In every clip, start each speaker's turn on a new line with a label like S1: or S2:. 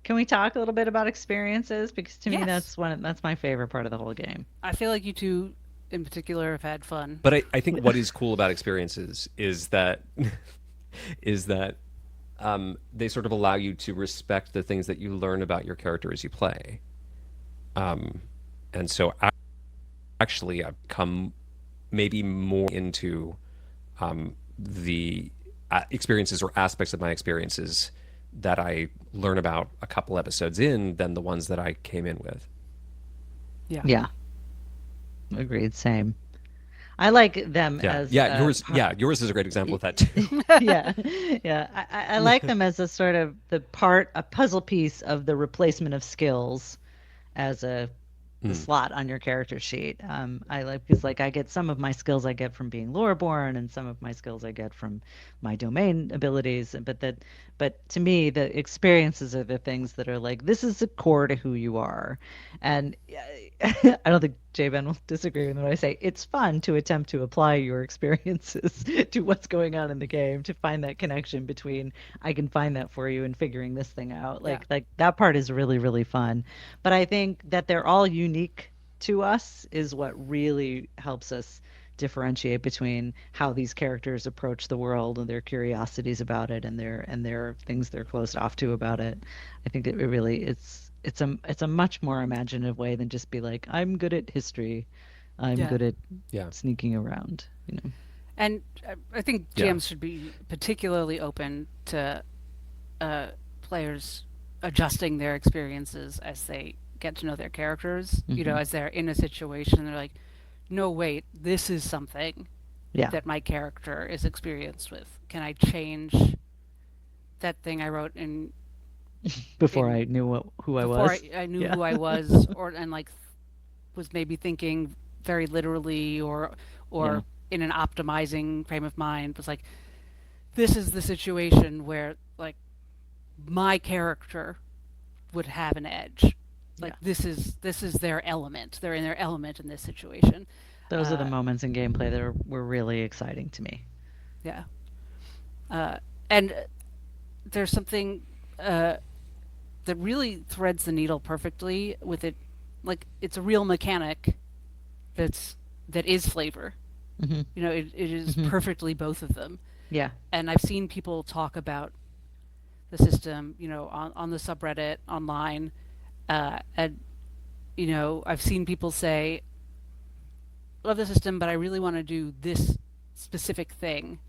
S1: Can we talk a little bit about experiences? Because to me,
S2: Yes.
S1: that's my favorite part of the whole game.
S2: I feel like you two in particular have had fun.
S3: But I think what is cool about experiences is that is that they sort of allow you to respect the things that you learn about your character as you play. Um, and so actually, I've come maybe more into the experiences or aspects of my experiences that I learn about a couple episodes in than the ones that I came in with.
S2: Yeah.
S1: Yeah, agreed. Same. I like them
S3: Yeah,
S1: as
S3: yeah, yours is a great example of that too.
S1: yeah, yeah. I like them as a sort of a puzzle piece of the replacement of skills as the
S3: Mm,
S1: slot on your character sheet. I like because like I get some of my skills I get from being loreborn, and some of my skills I get from my domain abilities. But to me, the experiences are the things that are like this is the core to who you are, and I don't think J-Ben will disagree with what I say. It's fun to attempt to apply your experiences to what's going on in the game to find that connection between I can find that for you and figuring this thing out.
S2: Yeah.
S1: Like that part is really really fun. But I think that they're all unique to us is what really helps us differentiate between how these characters approach the world and their curiosities about it and their things they're closed off to about it. I think that it really it's a much more imaginative way than just be like I'm good at history, I'm
S2: Yeah.
S1: good at
S3: yeah,
S1: sneaking around, you know.
S2: And I think
S3: yeah,
S2: GMs should be particularly open to players adjusting their experiences as they get to know their characters. You know,
S1: Hmm.
S2: as they're in a situation, they're like, no, wait, this is something
S1: Yeah.
S2: that my character is experienced with. Can I change that thing I wrote
S1: Before I
S2: in
S1: knew who I
S2: before
S1: was.
S2: I knew
S1: Yeah.
S2: who I was, or and like was maybe thinking very literally,
S1: Yeah.
S2: or in an optimizing frame of mind, was like, this is the situation where like my character would have an edge. Like
S1: Yeah.
S2: this is their element. They're in their element in this situation.
S1: Those are the
S2: Uh,
S1: moments in gameplay that were really exciting to me.
S2: yeah. And there's something uh, that really threads the needle perfectly with it. Like it's a real mechanic that is flavor.
S1: Hmm.
S2: You know, it is
S1: Hmm.
S2: perfectly both of them.
S1: Yeah.
S2: And I've seen people talk about the system, you know, on the subreddit online, and you know, I've seen people say, "Love the system, but I really want to do this specific thing,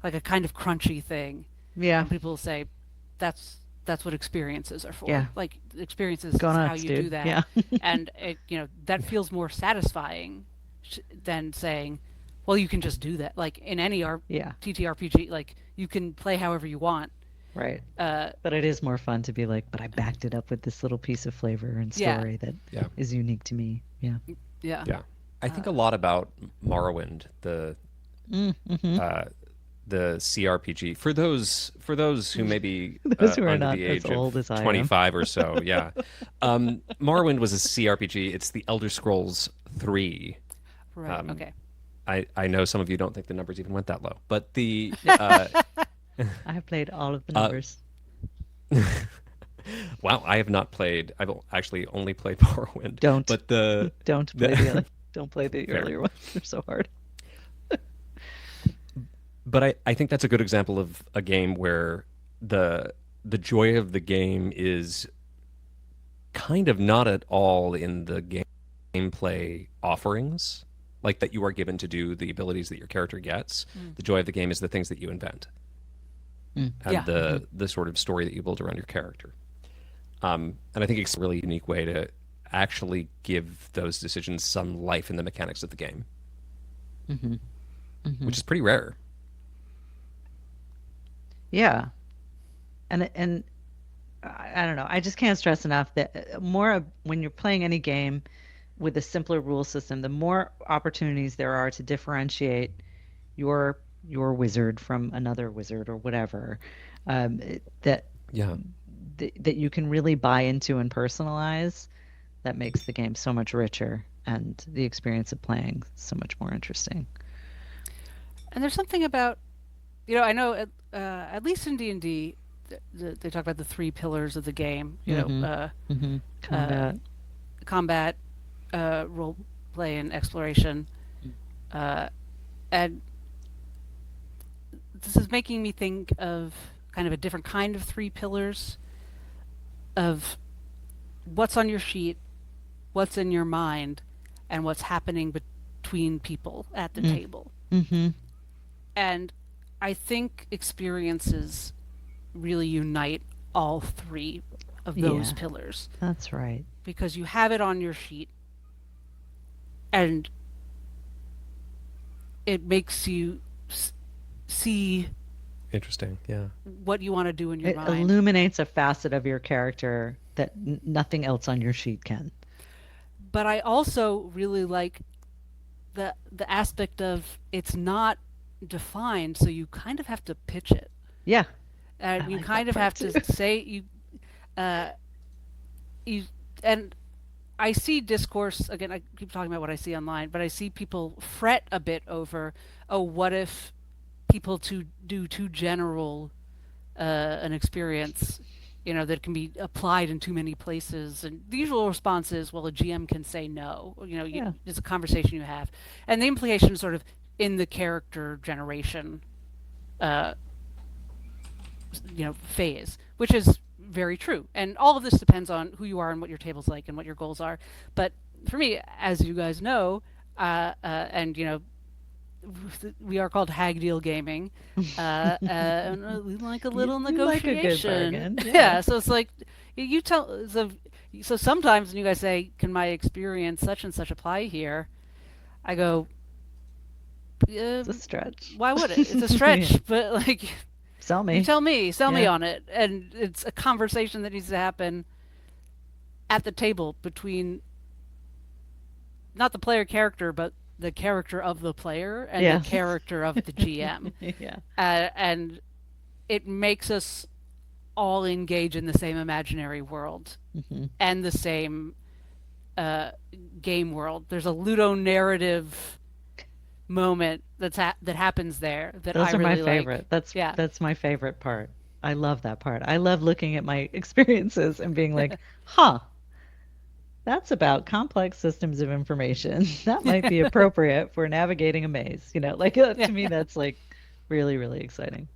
S2: like a kind of crunchy thing."
S1: Yeah.
S2: And people say, "That's what experiences are
S1: Yeah.
S2: for. Like experiences
S1: Go
S2: is how
S1: nuts,
S2: you do
S1: dude.
S2: that."
S1: Yeah.
S2: And you know, that feels more satisfying than saying, "Well, you can just do that." Like in any
S1: Yeah.
S2: TTRPG, like you can play however you want.
S1: Right.
S2: Uh,
S1: But it is more fun to be like, but I backed it up with this little piece of flavor and
S2: yeah,
S1: story that
S3: yeah,
S1: is unique to me. Yeah.
S2: yeah,
S3: yeah. I think a lot about Morrowind,
S1: Mm-hmm.
S3: uh, the CRPG. For those who may be
S1: Those who are
S3: under
S1: not
S3: the
S1: as
S3: age
S1: old
S3: of
S1: as I am.
S3: 25 or so, yeah. Morrowind was a CRPG. It's the Elder Scrolls 3.
S2: right,
S3: Um,
S2: okay.
S3: I know some of you don't think the numbers even went that low, but the
S1: I have played all of the
S3: uh,
S1: numbers.
S3: wow, I have not played. I've actually only played Morrowind,
S1: Don't.
S3: but the
S1: Don't play the
S3: the
S1: other. Don't play the
S3: fair.
S1: earlier ones. They're so hard.
S3: But I think that's a good example of a game where the joy of the game is kind of not at all in the gameplay offerings, like that you are given to do the abilities that your character gets.
S2: Mm.
S3: The joy of the game is the things that you invent
S1: Mm.
S3: and
S2: Yeah,
S3: the sort of story that you build around your character. And I think it's a really unique way to actually give those decisions some life in the mechanics of the game,
S1: Mm-hmm. Mm-hmm.
S3: which is pretty rare.
S1: Yeah. And I don't know. I just can't stress enough that when you're playing any game with a simpler rule system, the more opportunities there are to differentiate your your wizard from another wizard or whatever, that
S3: Yeah.
S1: that you can really buy into and personalize, that makes the game so much richer and the experience of playing so much more interesting.
S2: and there's something about, you know, I know at least in D&D, they talk about the three pillars of the game.
S1: Mhm. Mhm.
S2: Uh,
S1: Combat.
S2: combat, role play, and exploration.
S1: Mm.
S2: Uh, and this is making me think of kind of a different kind of three pillars of what's on your sheet, what's in your mind, and what's happening between people at the
S1: Mm.
S2: table.
S1: Mhm.
S2: And I think experiences really unite all three of those
S1: Yeah,
S2: pillars
S1: that's right.
S2: because you have it on your sheet and it makes you see
S3: Interesting. Yeah.
S2: what you want to do in your
S1: It
S2: mind.
S1: illuminates a facet of your character that nothing else on your sheet can.
S2: But I also really like the aspect of it's not defined, so you kind of have to pitch it,
S1: Yeah, I
S2: and you
S1: like that
S2: kind of
S1: part
S2: have
S1: too.
S2: to say uh, you and I see discourse again. I keep talking about what I see online, but I see people fret a bit over, oh, what if people to do too general an experience, that can be applied in too many places. And the usual response is, well, a GM can say no.
S1: Yeah.
S2: It's a conversation you have, and the implication is sort of in the character generation, uh, phase, which is very true. And all of this depends on who you are and what your table's like and what your goals are. But for me, as you guys know, and we are called Hag Deal Gaming. And we like a little
S1: You like a good
S2: negotiation.
S1: bargain. Yeah.
S2: Yeah, so it's like you tell so sometimes when you guys say, "Can my experience such and such apply here?" I go,
S1: It's a stretch.
S2: "Why would it? It's a
S1: Yeah.
S2: stretch, but like
S1: Sell
S2: you
S1: me.
S2: sell me
S1: Yeah.
S2: on it." And it's a conversation that needs to happen at the table between not the player character, but the character of the player and the
S1: Yeah.
S2: character of the GM.
S1: Yeah.
S2: And it makes us all engage in the same imaginary world
S1: Mhm.
S2: and the same uh, game world. There's a ludo narrative moment that happens there that I
S1: Those are my
S2: really like.
S1: favorite. That's
S2: Yeah,
S1: that's my favorite part. I love that part. I love looking at my experiences and being like, "Huh, that's about complex systems of information. That might be appropriate for navigating a maze." Like
S2: yeah.
S1: to me that's like really really exciting.